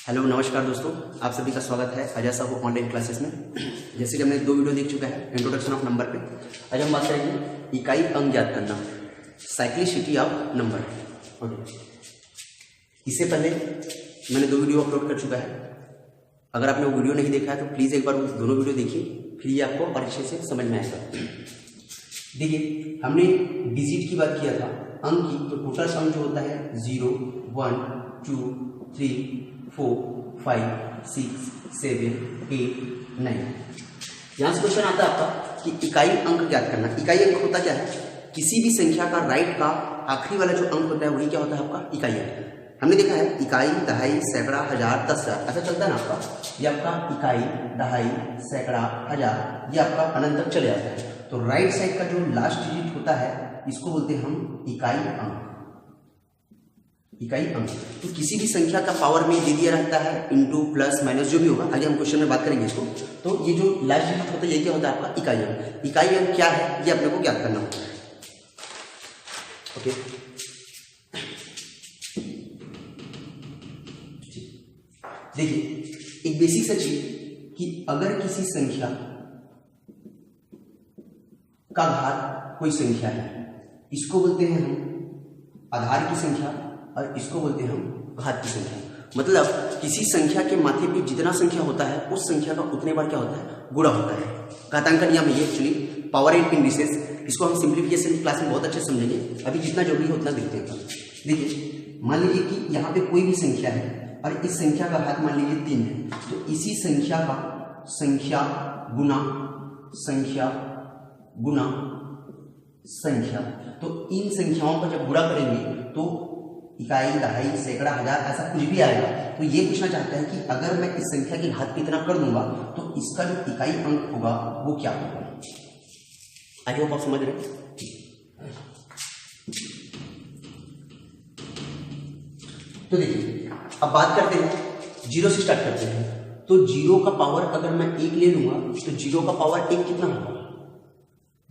Hello नमस्कार दोस्तों, आप सभी का स्वागत है अजय साहू ऑनलाइन क्लासेस में। जैसे कि हमने 2 वीडियो देख चुका है इंट्रोडक्शन ऑफ नंबर पे। आज हम बात करेंगे इकाई अंक ज्ञात करना, साइक्लिसिटी ऑफ नंबर। ओके, इससे पहले मैंने 2 वीडियो अपलोड कर चुका है। अगर आपने वो वीडियो नहीं देखा है तो प्लीज़ एक बार वो दोनों वीडियो देखिए, फिर ये आपको और अच्छे से समझ में आएगा। देखिए, हमने डिजिट की बात किया था, अंक की। तो टोटल सम जो होता है 0, 1, 2, 3, 4, 5, 6, 7, 8, 9। यहाँ से क्वेश्चन आता है आपका कि इकाई अंक ज्ञात करना। इकाई अंक होता क्या है? किसी भी संख्या का राइट का आखिरी वाला जो अंक होता है वही क्या होता है? आपका इकाई अंक। हमने देखा है इकाई, दहाई, सैकड़ा, हजार, 10,000 ऐसा चलता है ना आपका। ये आपका इकाई, दहाई, सैकड़ा, हजार, ये आपका अनंत तक चले जाता है। तो राइट साइड का जो लास्ट डिजिट होता है इसको बोलते हैं हम इकाई अंक। इकाई अंक तो किसी भी संख्या का पावर में दे दिया रहता है, इंटू, प्लस, माइनस जो भी होगा, आगे हम क्वेश्चन में बात करेंगे इसको। तो ये जो लास्ट डिजिट होता है ये क्या होता है? आपका इकाई अंक। इकाई अंक क्या है ये अपने को ज्ञात करना होता है। ओके, देखिए एक बेसिक सा चीज कि अगर किसी संख्या का घात कोई संख्या है, इसको बोलते हैं हम आधार की संख्या और इसको बोलते हैं हम घात की संख्या। मतलब किसी संख्या के माथे पे जितना संख्या होता है उस संख्या का उतने बार क्या होता है? गुणा होता है। घातांक का नियम ये एक्चुअली पावर एंड इंडिसेस, इसको हम सिंप्लीफिकेशन क्लास में बहुत अच्छे समझेंगे। अभी जितना जरूरी है उतना देखते हैं। देखिए, मान लीजिए कि यहाँ पे कोई भी संख्या है और इस संख्या का घात मान लीजिए 3 है, तो इसी संख्या का संख्या गुना संख्या गुना संख्या, तो इन संख्याओं का जब गुणा करेंगे तो इकाई, दहाई, सैकड़ा, हजार ऐसा कुछ भी आएगा। तो ये पूछना चाहता है कि अगर मैं इस संख्या की घात पे इतना कर दूंगा तो इसका जो इकाई अंक होगा वो क्या होगा। आई होप आप समझ रहे हैं। तो देखिए, अब बात करते हैं 0 से स्टार्ट करते हैं। तो 0 का पावर अगर मैं 1 ले लूंगा तो 0 का पावर 1 कितना होगा?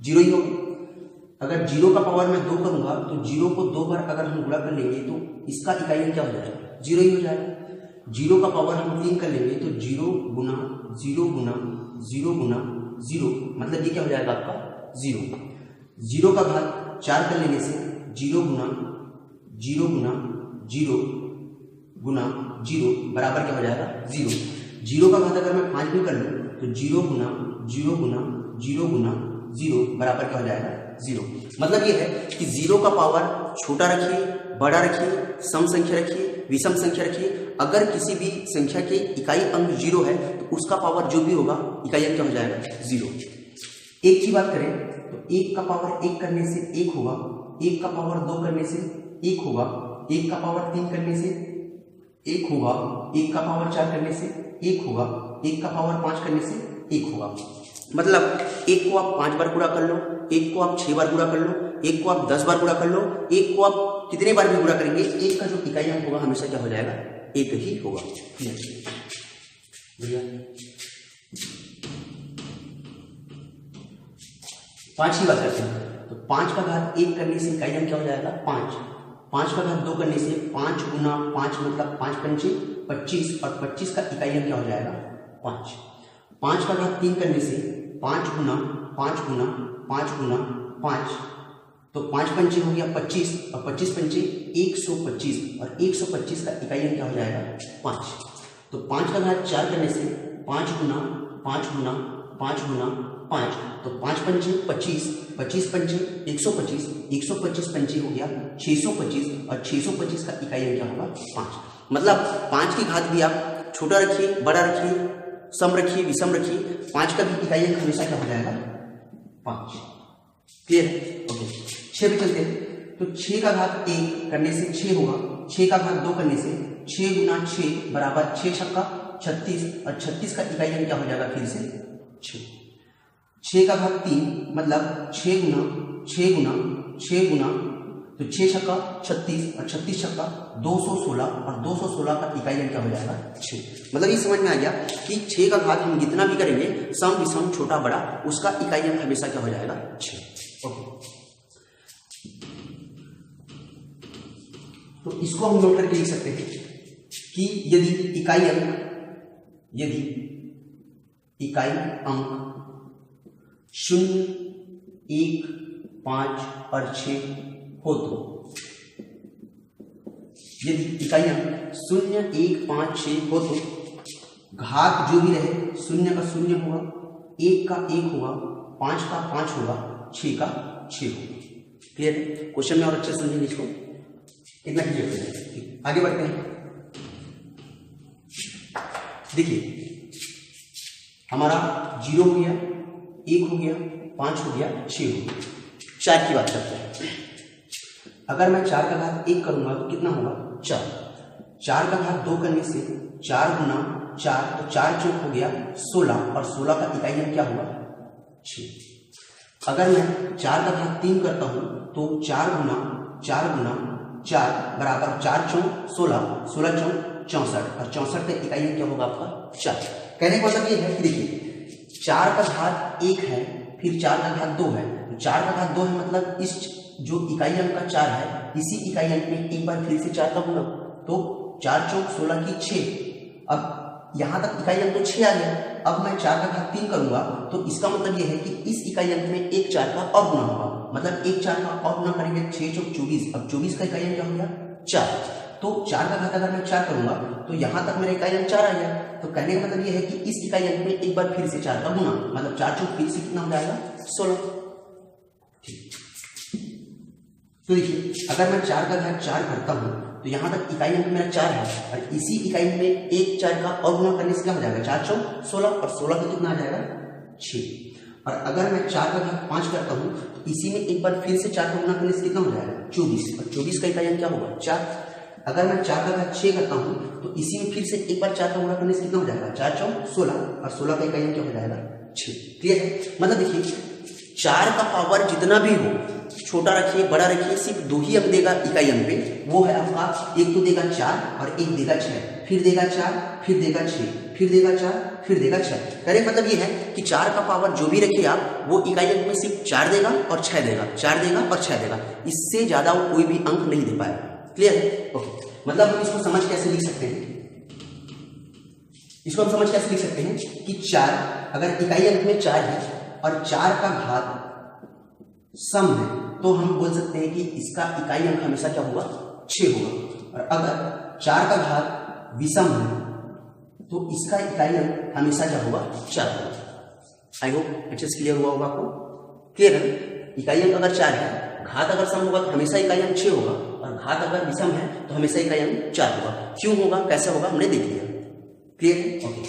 0 ही होगा। अगर 0 का पावर मैं 2 करूंगा तो 0 को 2 बार अगर हम गुणा कर लेंगे तो इसका इकाई अंक क्या हो जाएगा? 0 ही हो जाएगा। 0 का पावर हम 3 कर लेंगे तो 0 गुना 0 गुना 0 गुना 0, मतलब ये क्या हो जाएगा? आपका 0। 0 का घात 4 कर लेने से 0 गुना 0 गुना 0 गुना 0 बराबर क्या हो जाएगा? 0। 0 का घात अगर मैं 5 भी कर लूँ तो 0 गुना 0 गुना 0 गुना 0 बराबर क्या हो जाएगा? 0। मतलब ये है कि 0 का पावर छोटा रखिए, बड़ा रखिए, सम संख्या रखिए, विषम संख्या रखिए। अगर किसी भी संख्या के इकाई अंक 0 है तो उसका पावर जो भी होगा इकाई अंक क्या हो जाएगा? 0। 1 की बात करें तो 1 का पावर 1 करने से 1 होगा, 1 का पावर 2 करने से 1 होगा, 1 का पावर 3 करने से 1 होगा, 1 का पावर 4 करने से 1 होगा, 1 का पावर 5 करने से 1 होगा। मतलब 1 को आप 5 बार गुणा कर लो, 1 को आप 6 बार गुणा कर लो, 1 को आप 10 बार गुणा कर लो, 1 को आप कितने बार भी गुणा करेंगे 1 का जो इकाई अंक होगा हमेशा क्या हो जाएगा? 1 ही होगा। बढ़िया। 5 की बात करते हैं तो 5 का घात 1 करने से इकाई अंक क्या हो जाएगा? 5। 5 का घात 2 करने से 5 गुना 5 मतलब 5 पंचे 25 और 25 का इकाई अंक क्या हो जाएगा? 5। 5 का घात 3 करने से 5 गुना 5 गुना 5 गुना 5, तो 5 पंचे हो गया 25 और 25 पंचे 125 और 125 का इकाई अंक क्या हो जाएगा? 5। तो 5 का घात 4 करने से 5 गुना 5 गुना 5 गुना 5, तो 5 पंचे 25, 25 पंचे 125, 125 पंचे हो गया 625 और 625 का इकाई अंक क्या होगा? 5। मतलब 5 की घात भी आप छोटा रखिए, बड़ा रखिए, सम रखिए, विषम रखिए, 5 का भी इकाई अंक हमेशा क्या हो जाएगा? 5। क्लियर है? ओके, 6 पे चलते हैं। तो 6 का घात 1 करने से 6 होगा, 6 का घात 2 करने से 6 गुना 6 बराबर 6 छक्का 36 और 36 का इकाई अंक क्या हो जाएगा? फिर से 6। 6 का घात 3 मतलब 6 गुना 6 गुना 6 गुना, तो 6 छक्का 36 और 36 छक्का 216 और 216 का इकाई अंक क्या हो जाएगा? 6। मतलब ये समझ में आ गया कि 6 का घात हम जितना भी करेंगे सम विषम छोटा बड़ा उसका इकाई अंक हमेशा क्या हो जाएगा? 6। ओके, तो इसको हम नोट करके लिख सकते हैं कि यदि इकाई अंक 0, 1, 5 और 6 हो तो यदि इकाई अंक 0, 1, 5, 6 हो तो घात जो भी रहे 0 का 0 होगा, 1 का 1 होगा, 5 का 5 होगा, 6 का 6 होगा। क्लियर है? क्वेश्चन में और अच्छे समझेंगे इसको, इतना क्लियर हो जाएगा। आगे बढ़ते हैं। देखिए हमारा 0 हो गया, 1 हो गया, 5 हो गया, 6 हो गया। 4 की बात करते हैं। अगर मैं 4 का घात 1 करूंगा तो कितना होगा? 4। 4 का घात 2 करने से 4 गुना 4, तो 4 चौक हो गया 16, और 16 का इकाई अंक क्या हुआ? 6। अगर मैं 4 का घात 3 करता हूं तो 4 गुना 4 बराबर 4 चौक 16, 16 चौक 64, और 64 का इकाई अंक क्या होगा आपका? 4। कहने का मतलब ये है कि देखिए 4 का घात 1 है, फिर 4 का घात 2 है, 4 का घात 2 है मतलब इस जो इकाई अंक का 4 है, इसी इकाई अंक में एक बार फिर से 4 का गुणा, तो 4 चौक 16 की 6। अब यहां तक इकाई अंक तो 6 आ गया। अब मैं 4 का घात 3 करूंगा तो इसका मतलब यह है कि इस इकाई अंक में एक 4 का और गुणा होगा, मतलब एक 4 का और गुणा करेंगे 6 चौक 24। अब 24 का इकाई अंक क्या हो गया? 4। तो 4 का घात अगर मैं 4 करूंगा तो यहां तक मेरा इकाई अंक 4 आ गया। तो कहने का मतलब यह है कि इस इकाई अंक में एक बार फिर से 4 का गुणा, मतलब 4 चौक फिर से कितना हो जाएगा? 16। तो देखिए अगर मैं 4 का घात 4 करता हूं तो यहां तक इकाई अंक मेरा 4 है, और इसी इकाई में एक 4 का और गुणा करने से क्या हो जाएगा? 4 चौक 16, और 16 का कितना आ जाएगा? 6। और अगर मैं 4 का घात 5 करता हूं तो इसी में एक बार फिर से 4 का गुणा करने से कितना हो जाएगा? 24, और 24 का इकाई अंक क्या होगा? 4। अगर मैं 4 का घात 6 करता हूं तो इसी में फिर से एक बार 4 का गुणा करने से कितना हो जाएगा? 4 चौक 16, और 16 का इकाई अंक क्या हो जाएगा? 6। क्लियर है? मतलब देखिए 4 का पावर जितना भी हो, छोटा रखिए बड़ा रखिए, सिर्फ 2 ही अंक देगा इकाई अंक पे, वो है आपका, एक तो देगा 4 और एक देगा 6, फिर देगा 4, फिर देगा 6, फिर देगा 4, फिर देगा 6। कहने का मतलब ये है कि 4 का पावर जो भी रखिए आप, वो इकाई अंक में सिर्फ 4 देगा और 6 देगा, 4 देगा और 6 देगा, इससे ज्यादा वो कोई भी अंक नहीं दे पाएगा। क्लियर है? ओके, मतलब हम इसको समझ कैसे लिख सकते हैं? इसको हम समझ कैसे लिख सकते हैं कि 4 अगर इकाई अंक में 4 है और 4 का घात सम है तो हम बोल सकते हैं कि इसका इकाई अंक हमेशा क्या होगा? 6 होगा। और अगर 4 का घात विषम है तो इसका इकाई अंक हमेशा क्या होगा? 4 होगा। आई होप अच्छे से क्लियर हुआ होगा आपको। क्लियर है? इकाई अंक अगर 4 है, घात अगर सम होगा तो हमेशा इकाई अंक 6 होगा, और घात अगर विषम है तो हमेशा इकाई अंक 4 होगा। क्यों होगा, कैसे होगा, हमने देख लिया। क्लियर है? ओके,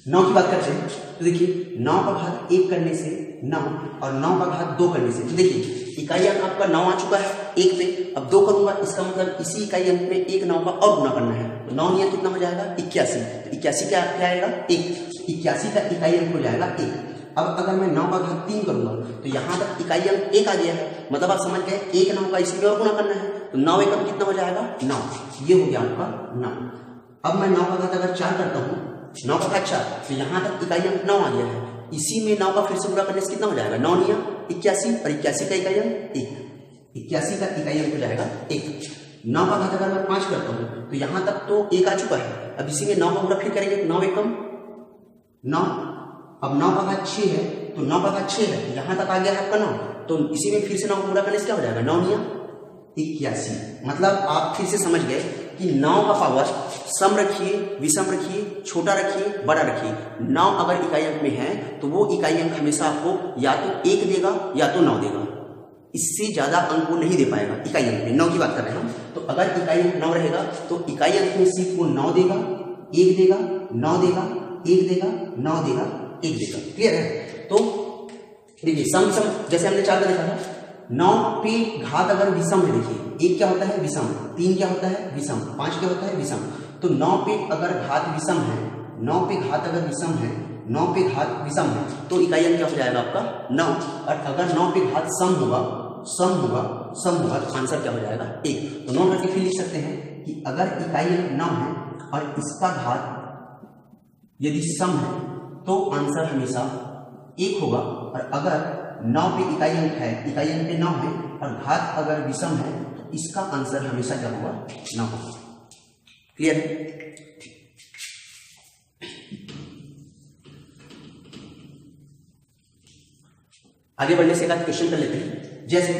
9 की बात करते हैं। तो देखिए 9 का घात 1 करने से 9, और 9 का घात 2 करने से, तो देखिए इकाई अंक आपका 9 आ चुका है 1 पे, अब 2 करूंगा, इसका मतलब इसी इकाई अंक में एक 9 का और गुना करना है, तो 9 निया कितना हो जाएगा? 81। तो 81 क्या आएगा? 1। 81 का इकाई अंक हो जाएगा 1। अब अगर मैं 9 का घात 3 करूंगा तो यहां तक इकाई अंक 1 आ गया है, मतलब आप समझ गए एक 9 का इसी में और गुना करना है, तो 9 एकम कितना हो जाएगा? 9। ये हो गया आपका 9। अब मैं 9 का घात अगर 4 करता हूँ, 9 का घात 4, तो यहां तक इकाई अंक 9 आ गया है, इसी में 9 का फिर से गुणा करने से कितना हो जाएगा? 9 निया 81, और 81 का इकाई अंक 1। 81 का इकाई अंक हो जाएगा 1। 9 का घात अगर मैं 5 करता हूं तो यहां तक तो 1 आ चुका है, अब इसी में 9 का गुणा फिर करेंगे, 9 एकम 9। अब 9 का घात 6 है, तो 9 का घात 6 है, यहां तक आ गया है आपका 9, तो इसी में फिर से 9 का गुणा करने से क्या हो जाएगा? 9 निया 81। मतलब आप फिर से समझ गए कि 9 का पावर सम रखिए, विषम रखिए, छोटा रखिए, बड़ा रखिए, 9 अगर इकाई अंक में है तो वो इकाई अंक हमेशा आपको या तो 1 देगा या तो 9 देगा, इससे ज्यादा अंक वो नहीं दे पाएगा इकाई अंक में। 9 की बात कर रहे हैं हम, तो अगर इकाई अंक 9 रहेगा तो इकाई अंक में सिर्फ वो 9 देगा, 1 देगा, 9 देगा, 1 देगा, 9 देगा, 1 देगा। क्लियर है? तो देखिए सम जैसे हमने 4 का देखा था, 9 पे घात अगर विषम है, देखिए 1 क्या होता है? विषम। 3 क्या होता है? विषम। 5 क्या होता है? विषम। तो 9 पे अगर घात विषम है, 9 पे घात अगर विषम है, 9 पे घात विषम है, तो इकाई अंक क्या हो जाएगा आपका? 9। और अगर 9 पे घात सम होगा तो आंसर क्या हो जाएगा? 1। तो 9 करके फिर लिख सकते हैं कि अगर इकाई अंक 9 है और इसका घात यदि सम है तो आंसर हमेशा 1 होगा, और अगर 9 पे इकाई अंक है, इकाई अंक पे 9 है और घात अगर विषम है तो इसका आंसर हमेशा क्या होगा? 9 होगा। क्लियर है? आगे बढ़ने से एक आध क्वेश्चन कर लेते हैं। जैसे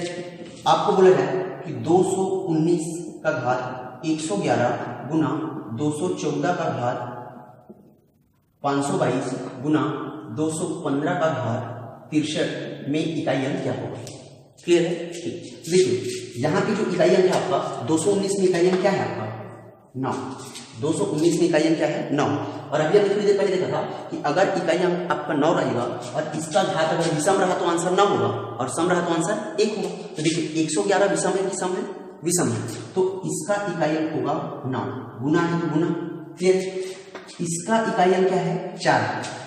आपको बोला है कि 219 का घात 111 गुना 214 का घात 522 गुना 215 का घात 63 में इकाई अंक क्या होगा? क्लियर है? ठीक, देखिए यहाँ की जो इकाई अंक है आपका 219 में इकाई अंक क्या है आपका 9। 219 में इकाई अंक क्या है 9। और अभी हमने थोड़ी देर पहले देखा था कि अगर इकाई अंक आपका 9 रहेगा और इसका घात अगर विषम रहा तो आंसर 9 होगा और सम रहा तो आंसर 1 होगा। तो देखिए 111 विषम है कि सम है? विषम है, तो इसका इकाई अंक होगा 9, गुना है तो गुना। क्लियर? इसका इकाई अंक क्या है 4।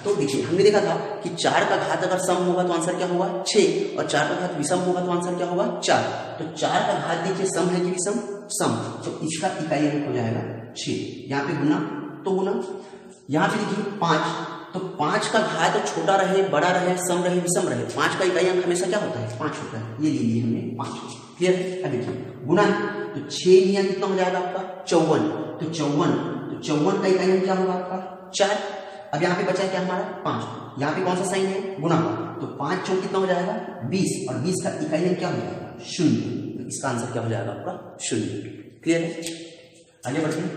तो देखिए हमने देखा था कि 4 का घात अगर सम होगा तो आंसर क्या होगा 6 और 4 का घात विषम होगा तो आंसर क्या होगा 4। तो 4 का घात देखिए सम है कि विषम? सम, तो इसका इकाई अंक हो जाएगा 6। यहाँ पे गुना तो गुना, यहाँ पे देखिए 5, तो 5 का घात छोटा रहे बड़ा रहे सम रहे विषम रहे 5 का इकाई अंक हमेशा क्या होता है 5 होता है। ये ले लिए हमने 5। क्लियर है? अब देखिए गुना तो 6 यहाँ कितना हो जाएगा आपका 54, तो 54 का इकाई अंक क्या होगा आपका 4। अब यहाँ पे बचा है क्या हमारा 5, यहाँ पे कौन सा साइन है गुना का, तो 5 चौक कितना हो जाएगा 20 और 20 का इकाई अंक क्या हो जाएगा 0। तो इसका आंसर क्या हो जाएगा आपका 0। क्लियर है? आगे बढ़ते हैं।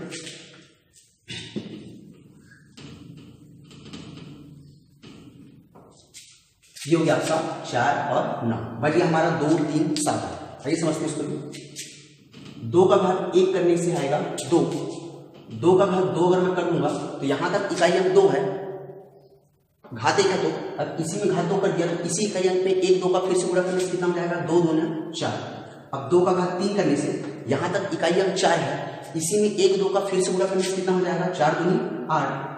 ये हो गया आपका 4 और 9। बच गया हमारा 2 3 7। आइए समझते हैं इसको। 2 का घात 1 करने से आएगा 2। 2 का घात 2 अगर मैं कर दूंगा तो यहां तक इकाई अंक 2 है, घात 1 है तो अब इसी में घात 2 कर दिया तो इसी इकाई अंक में 1 2 का फिर से गुणा करने से कितना हो जाएगा 2 दूना 4। अब 2 का घात 3 करने से यहां तक इकाई अंक 4 है, इसी में 1 2 का फिर से गुणा करने से कितना हो जाएगा 4 दूनी 8।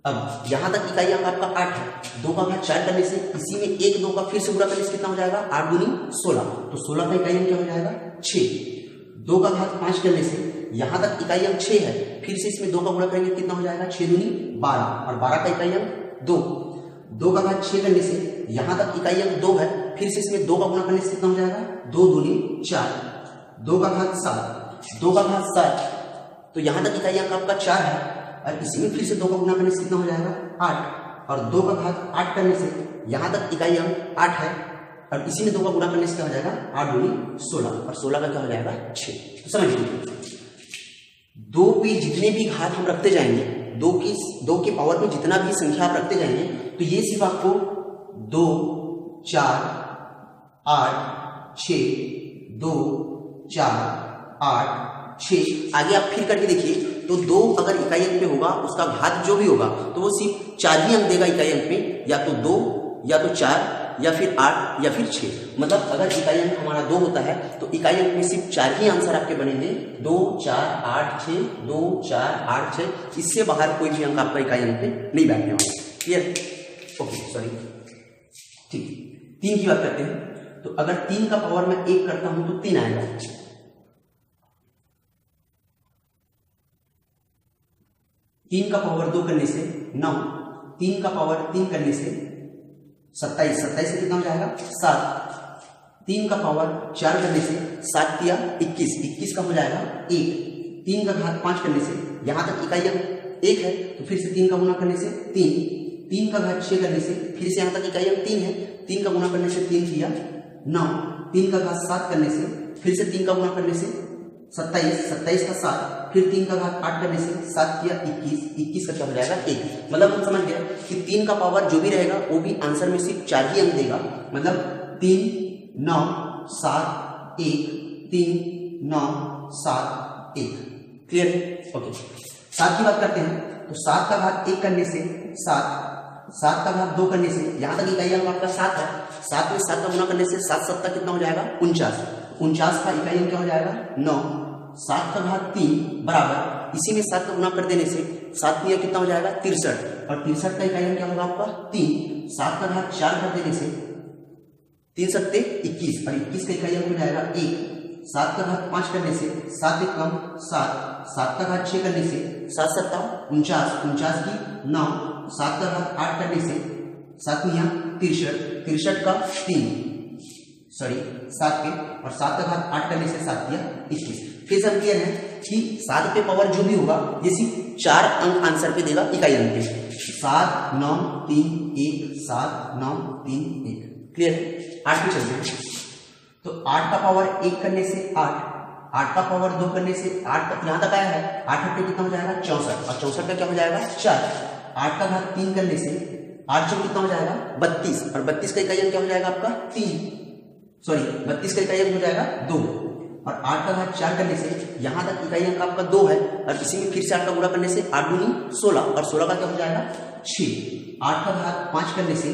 अब यहां तक इकाई अंक आपका 8 है, 2 का घात 4 करने से इसी में 1 2 का फिर से गुणा करने से कितना हो जाएगा 8 दूनी 16, तो 16 का इकाई अंक क्या हो जाएगा 6। 2 का घात 5 करने से यहां तक इकाई अंक 6 है, फिर से इसमें 2 का गुणा करेंगे कितना हो जाएगा 6 दूनी 12 और 12 का इकाई अंक 2। 2 का घात 6 करने से यहां तक इकाई अंक 2 है, फिर से इसमें 2 का गुणा करने से कितना हो जाएगा 2 दूनी 4। 2 का घात 7, 2 का घात 7, तो यहां तक इकाई अंक आपका 4 है और इसी में फिर से 2 का गुणा करने से कितना हो जाएगा 8 और 2 का घात 8 करने से यहां तक इकाई अंक 8 है और इसी में 2 का गुणा करने से क्या हो जाएगा 8 दूनी 16 और 16 का क्या हो जाएगा 6। तो समझ लीजिए 2 पे जितने भी घात हम रखते जाएंगे, 2 के पावर में जितना भी संख्या आप रखते जाएंगे तो ये सिर्फ आपको 2 4 8 6 2 4 8 6 आगे आप फिर करके देखिए तो 2 अगर इकाई अंक पे होगा उसका घात जो भी होगा तो वो सिर्फ 4 ही अंक देगा इकाई अंक में, या तो 2 या तो 4 या फिर 8 या फिर 6। मतलब अगर इकाई अंक हमारा 2 होता है तो इकाई अंक में सिर्फ 4 ही आंसर आपके बनेंगे 2 4 8 6 2 4 8 6, इससे बाहर कोई भी अंक आपका इकाई अंक पे नहीं बैठने वाला। क्लियर? ओके सॉरी ठीक। 3 की बात करते हैं तो अगर 3 का पावर मैं 1 करता हूं तो 3 आएगा, 3 का पावर 2 करने से 9, 3 का पावर 3 करने से 27, 27 से कितना हो जाएगा 7, 3 का पावर 4 करने से 7 किया 21, 21 का हो जाएगा 1, 3 का घात 5 करने से यहां तक इकाई अंक 1 है तो फिर से 3 का गुणा करने से 3, 3 का घात 6 करने से फिर से यहां तक इकाई अंक 3 है, 3 का गुणा करने से 3 किया 9, 3 का घात 7 करने से फिर से 3 का गुणा करने से 27, 27 का 7, फिर 3 का घात 8 करने से 7 किया 21, 21 का क्या हो जाएगा 1। मतलब हम समझ गए कि 3 का पावर जो भी रहेगा वो भी आंसर में सिर्फ 4 ही अंक देगा, मतलब 3 9 7 1 3 9 7 1। क्लियर है? ओके 7 की बात करते हैं तो 7 का घात 1 करने से 7, 7 का घात 2 करने से यहां तक इकाई अंक आपका 7 है, 7 में 7 का गुणा करने से 7 7 कितना हो जाएगा 49, 49 का इकाई अंक क्या हो जाएगा 9, 7 का घात 3 बराबर इसी में 7 का गुणा कर देने से 7 में कितना हो जाएगा 63 और 63 का इकाई अंक क्या होगा आपका 3, 7 का घात 4 कर देने से 3 सत्ते 21 और 21 का इकाई अंक हो जाएगा 1, 7 का घात 5 करने से 7 एक कम 7, 7 का घात 6 करने से 7 सत्ता 49, 49 की 9, 7 का घात 8 करने से 7 मियाँ 63, 63 का 3 7 के और 7 का घात 8 करने से 7 किया 21। फिर से हम क्लियर है कि 7 पे पावर जो भी होगा ये सिर्फ 4 अंक आंसर पे देगा इकाई अंक पे। 7 9 3 1 7 9 3 1 क्लियर है। 8 पे चलते हैं। तो 8 का पावर 1 करने से 8 का पावर 2 करने से 8 यहाँ तक आया है। 8 पे कितना हो जाएगा 64 और 64 का क्या हो जाएगा 4। 8 का घात 3 करने से 8 चौक कितना हो जाएगा 32 और 32 का इकाई अंक क्या हो जाएगा आपका 32 का इकाई अंक हो जाएगा 2 और 8 का घात 4 करने से यहां तक इकाई अंक आपका 2 है और इसी में फिर से 8 का गुणा करने से 8 दूनी 16 और 16 का क्या हो जाएगा 6। 8 का घात 5 करने से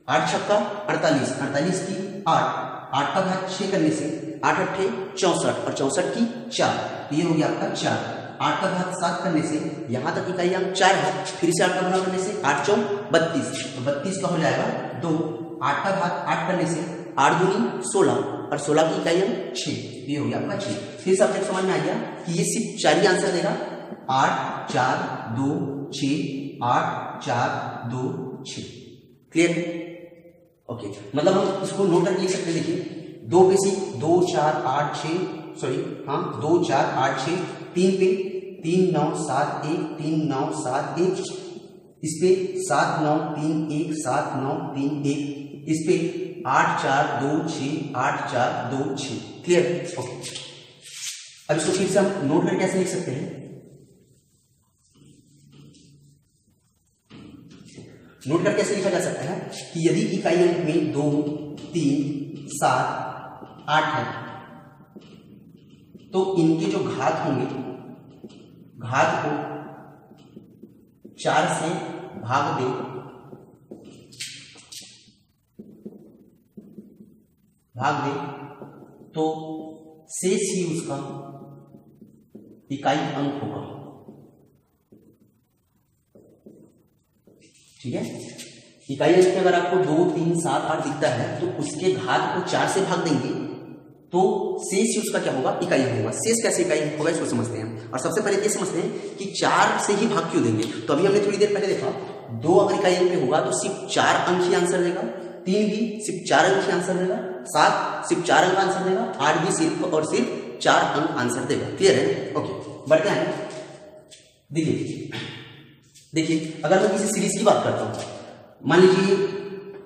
8 छक्का 48 की 8 का घात 6 करने से 8 अट्ठे 64 और 64 की 4 तो ये हो गया आपका 4। 8 का घात 7 करने से यहां तक इकाई अंक 4 है, फिर से 8 का गुणा करने से 8 चौक 32 तो 32 का हो जाएगा 2। 8 का घात 8 करने से 8 दूनी 16 और 16 की इकाई अंक 6 ये हो गया आपका 6। फिर से आपको समझ में आ गया कि ये सिर्फ 4 ही आंसर देगा 8 4 2 6 8 4 2 6 क्लियर है। ओके मतलब हम इसको नोट करके लिख सकते हैं। देखिए 2 पे सी 2 4 8 6 सॉरी हाँ 2 4 8 6 3 पे 3 9 7 1 3 9 7 1 इस पे 7 9 3 1 7 9 3 1 इस पे 8 4 2 6 8 4 2 6 क्लियर। ओके अब इसको फिर से हम नोट करके कैसे लिख सकते हैं। नोट करके कैसे लिखा जा सकता है कि यदि इकाई अंक में 2 3 7 8 है तो इनके जो घात होंगे घात को 4 से भाग दें तो शेष ही उसका इकाई अंक होगा। ठीक है इकाई अंक में अगर आपको 2 3 7 8 दिखता है तो उसके घात को 4 से भाग देंगे तो शेष ही उसका क्या होगा इकाई अंक होगा। शेष कैसे इकाई अंक होगा इसको समझते हैं और सबसे पहले ये समझते हैं कि 4 से ही भाग क्यों देंगे। तो अभी हमने थोड़ी देर पहले देखा 2 अगर इकाई अंक में होगा तो सिर्फ 4 अंक ही आंसर देगा, 3 भी सिर्फ 4 अंक ही आंसर देगा, 7 सिर्फ 4 अंक आंसर देगा, 8 भी सिर्फ और सिर्फ 4 अंक आंसर देगा। क्लियर है। ओके बढ़ते हैं। देखिए अगर मैं किसी सीरीज की बात करता हूं मान लीजिए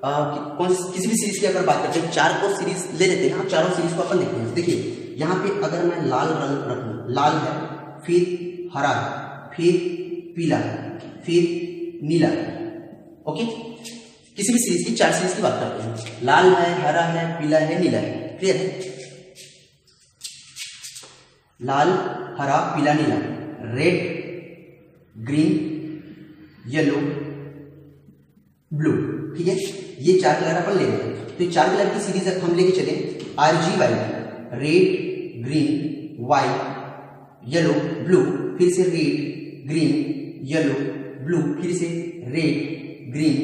किसी भी सीरीज की अगर बात करते हैं 4 को सीरीज ले लेते हैं। चारों सीरीज को अपन देखते हैं। देखिए यहाँ पे अगर मैं लाल रंग रखूं, लाल है फिर हरा है फिर पीला है फिर नीला है। ओके किसी भी सीरीज की 4 सीरीज की बात करते हैं। लाल है हरा है पीला है नीला है। क्लियर है। लाल हरा पीला नीला, रेड ग्रीन येलो ब्लू। ठीक है ये 4 कलर अपन ले रहे हैं तो ये 4 कलर की सीरीज हम लेके चले RGY red green white yellow blue, फिर से रेड ग्रीन येलो ब्लू, फिर से रेड ग्रीन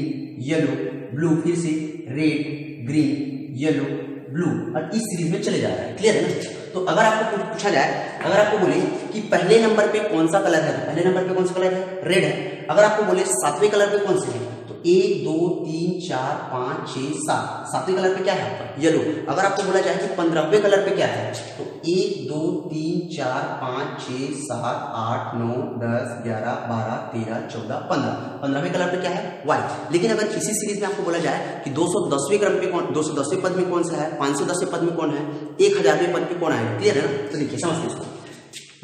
येलो ब्लू, फिर से रेड ग्रीन येलो ब्लू और इस सीरीज में चले जा रहा है। क्लियर है ना। तो अगर आपको पूछा जाए अगर आपको बोले कि पहले नंबर पे कौन सा कलर है तो पहले नंबर पे कौन सा कलर है रेड है। अगर आपको बोले 7वें कलर पे कौन से है तो 1 2 3 4 5 6 7 7वें कलर पे क्या है आपका येलो। अगर आपको बोला जाए कि 15वें कलर पे क्या है तो 1 2 3 4 5 6 7 8 9 10 11 12 13 14 15 15वें कलर पे क्या है व्हाइट। लेकिन अगर इसी सीरीज में आपको बोला जाए कि 210वें क्रम पे कौन 210वें पद में कौन सा है, 510वें पद में कौन है, 1000वें पद पे कौन आएगा। क्लियर है ना। तो देखिए समझते इसको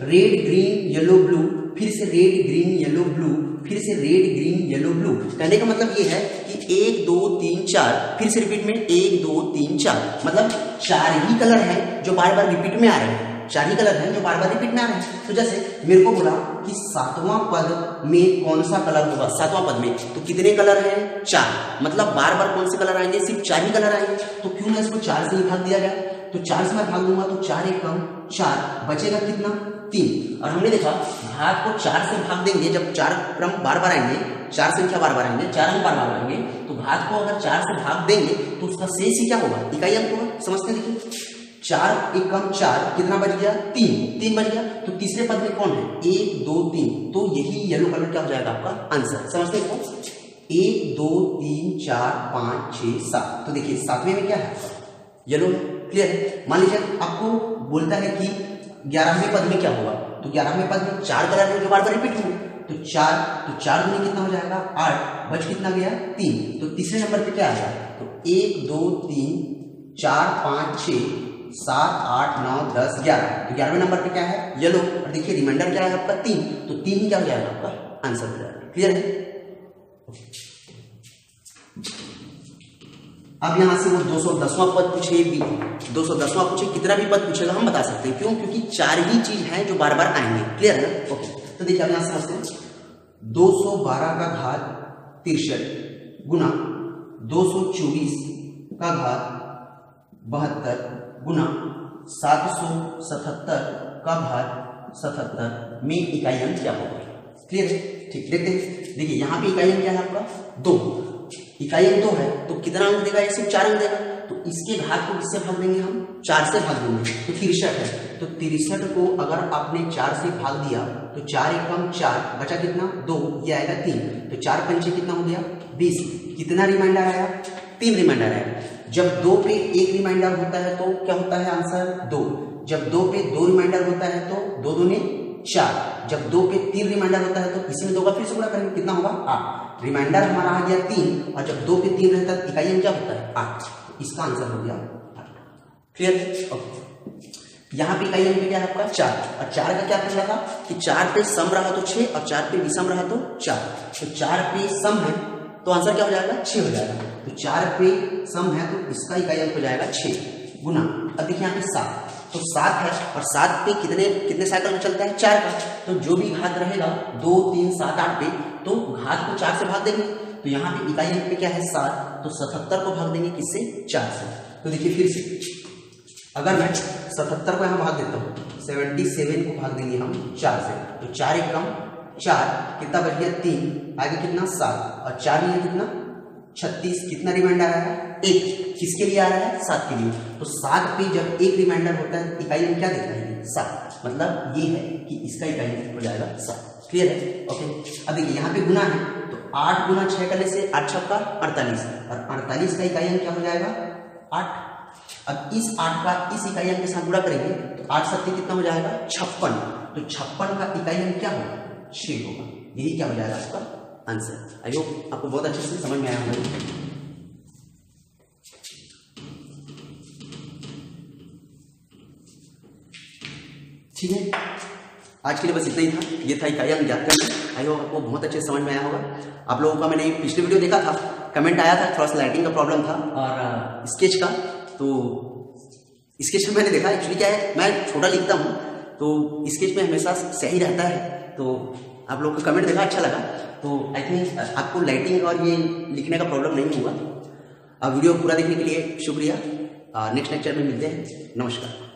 रेड ग्रीन येलो ब्लू, फिर से रेड ग्रीन येलो ब्लू, फिर से रेड ग्रीन येलो ब्लू। कहने का मतलब ये है कि 1 2 3 4 फिर से रिपीट में 1 2 3 4 मतलब 4 ही कलर हैं जो बार बार रिपीट में आ रहे हैं। 4 ही कलर हैं जो बार बार रिपीट में आ रहे हैं। तो जैसे मेरे को बोला कि 7वां पद में कौन सा कलर होगा, 7वां पद में तो कितने कलर हैं 4 मतलब बार बार कौन से कलर आएंगे सिर्फ 4 ही कलर आएंगे। तो क्यों ना इसको 4 से ही भाग दिया जाए। तो 4 से मैं भाग दूंगा तो 4 1 कम 4 बचेगा कितना 3। और हमने देखा घात को 4 से भाग देंगे जब 4 क्रम बार बार आएंगे, 4 संख्या बार बार आएंगे, 4 अंक बार बार आएंगे तो घात को अगर 4 से भाग देंगे तो उसका शेष ही क्या होगा इकाई अंक होगा। समझते हैं। देखिए 4 1 कम 4 कितना बच गया 3 बच गया। तो तीसरे पद में कौन है 1 2 3 तो यही येलो कलर क्या हो जाएगा आपका आंसर। समझते हैं 1 2 3 4 5 6 7 तो देखिए 7वें में क्या है येलो। क्लियर है। मान लीजिए आपको बोलता है कि 11वें पद में क्या होगा, तो 11वें पद में 4 कलर है जो बार बार रिपीट होंगे, तो 4 दूनी कितना हो जाएगा 8, बच कितना गया 3, तो तीसरे नंबर पे क्या आ गया, तो 1 2 3 4 5 6 7 8 9 10 11, तो 11वें नंबर पे क्या है येलो, और देखिए रिमाइंडर क्या है आपका 3, तो 3 ही क्या हो जाएगा आपका आंसर हो जाएगा। क्लियर है? अब यहां से वो 210वां पद पूछे, 210वां पूछे, कितना भी पद पूछेगा हम बता सकते हैं, क्यों, क्योंकि 4 ही चीज है जो बार बार आएंगे। क्लियर है ना? ओके, तो देखिए अब यहां समझते हैं 212 का घात 63 गुना 224 का घात 72 गुना 777 का घात 77 में इकाई अंक क्या होगा। क्लियर है? ठीक, देखते हैं। देखिए यहाँ पे इकाई अंक क्या है आपका 2, इकाई अंक 2 है तो कितना अंक देगा, ये सिर्फ 4 अंक देगा, तो इसके घात को किससे भाग देंगे हम, 4 से भाग देंगे, तो 63 है, तो 63 को अगर आपने 4 से भाग दिया तो 4 एकम 4, बचा कितना 2, ये आएगा 3, तो 4 पंचे कितना हो गया 20, कितना रिमाइंडर आया 3 रिमाइंडर आया। जब 2 पे 1 रिमाइंडर होता है तो क्या होता है आंसर 2, जब 2 पे 2 रिमाइंडर होता है तो 2 दूनी 4, जब 2 पे 3 रिमाइंडर होता है तो इसमें 2 का फिर से गुणा करेंगे, कितना होगा 8, रिमाइंडर हमारा आ गया 3, और जब 2 पे 3 रहता है इकाई अंक क्या होता है 8, तो इसका आंसर हो गया 8। क्लियर? ओके, यहाँ पे इकाई अंक क्या है आपका 4, और 4 का क्या फॉर्मूला था कि 4 पे सम रहा तो 6 और 4 पे विषम रहा तो 4, तो 4 पे सम है तो आंसर क्या हो जाएगा 6 हो जाएगा, तो 4 पे सम है तो इसका इकाई अंक हो जाएगा 6 गुना, अब देखिए यहाँ पे 7, तो 7 है और 7 पे कितने साइकिल में चलता है 4 का, तो जो भी घात रहेगा 2 3 7 8 पे तो घात को 4 से भाग देंगे, तो यहाँ पे इकाई अंक पे क्या है 7, तो 77 को भाग देंगे किससे 4 से। तो देखिए फिर से अगर मैं 77 को यहाँ भाग देता हूँ 77 को भाग देंगे हम 4 से, तो 4 एकम 4, कितना बच गया 3, आगे कितना 7, और 4 में कितना 36, कितना रिमाइंडर आ रहा है 1, किसके लिए आ रहा है 7 के लिए, तो 7 पे जब 1 रिमाइंडर होता है इकाई अंक क्या देता है 7, मतलब ये है कि इसका इकाई अंक हो जाएगा 7। क्लियर है? ओके, अब देखिए यहाँ पे गुना है तो 8 गुना 6 करने से 8 छक्का 48, और 48 का इकाई अंक क्या हो जाएगा 8, अब इस 8 का इस इकाई अंक के साथ गुणा करेंगे तो 8 सत्ते कितना हो जाएगा 56, तो 56 का इकाई अंक क्या होगा 6 होगा, यही क्या हो जाएगा आपका आंसर। आई होप आपको बहुत अच्छे से समझ में आया होगा। ठीक है, आज के लिए बस इतना ही था, ये था इकाई अंक ज्ञात करना। आई होप आपको बहुत अच्छे से समझ में आया होगा। आप लोगों का मैंने पिछले वीडियो देखा था, कमेंट आया था, थोड़ा सा लाइटिंग का प्रॉब्लम था और स्केच का, तो स्केच में मैंने देखा एक्चुअली क्या है मैं छोटा लिखता हूँ तो स्केच में हमेशा सही रहता है, तो आप लोगों का कमेंट देखा अच्छा लगा, तो आई थिंक आपको लाइटिंग और ये लिखने का प्रॉब्लम नहीं हुआ। वीडियो पूरा देखने के लिए शुक्रिया, नेक्स्ट लेक्चर में मिलते हैं, नमस्कार।